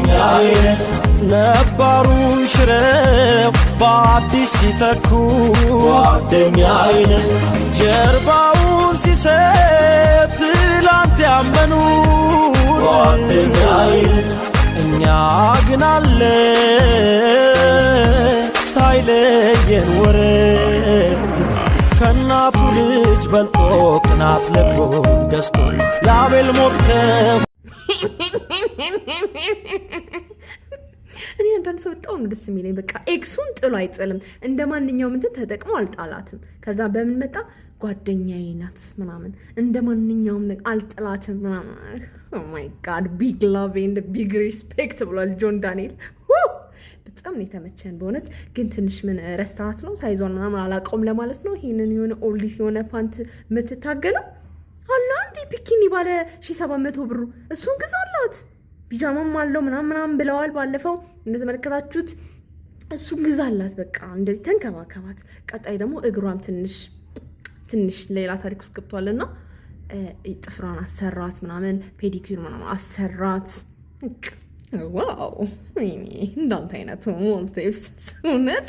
ጓደኛዬ ነባሩን ሽረው በአዲስ ሲተኩ ጓደኛዬ ጀርባውን ሲሰጥ ትላንት ያመኑ ጓደኛዬ እኛ ግን አለ ሳይለየን ወረት ከናቱ ልጅ በልጦ ቅናት ለቆ ገዝቶ ለአቤል ሞት እኔ አንዳንድ ሰው በጣም ደስ የሚለኝ በቃ ኤክሱን ጥሎ አይጥልም እንደ ማንኛውም እንትን ተጠቅሞ አልጣላትም ከዛ በምን መጣ ጓደኛዬ ናት ምናምን እንደ ማንኛውም ነገር አልጥላትም ምናምን ኦ ማይ ጋድ ቢግ ላቭ ኤንድ ቢግ ሪስፔክት ብሏል ጆን ዳንኤል በጣም ነው የተመቸን በእውነት ግን ትንሽ ምን ረሳት ነው ሳይዟን ምናምን አላውቀውም ለማለት ነው ይሄንን የሆነ ኦልዲስ የሆነ ፓንት የምትታገለው አላ እንዴ ቢኪኒ ባለ 1700 ብሩ እሱን ግዛላት ቢጃማም አለው ምናምን ብለዋል ባለፈው እንደተመለከታችሁት እሱን ግዛላት በቃ እንደዚህ ተንከባከባት ቀጣይ ደግሞ እግሯም ትንሽ ሌላ ታሪክ ውስጥ ገብቷልና ጥፍሯን አሰራት ምናምን ፔዲኪር ምናምን አሰራት ዋው እንዳንተ አይነቱ ሞልቴፕስ እውነት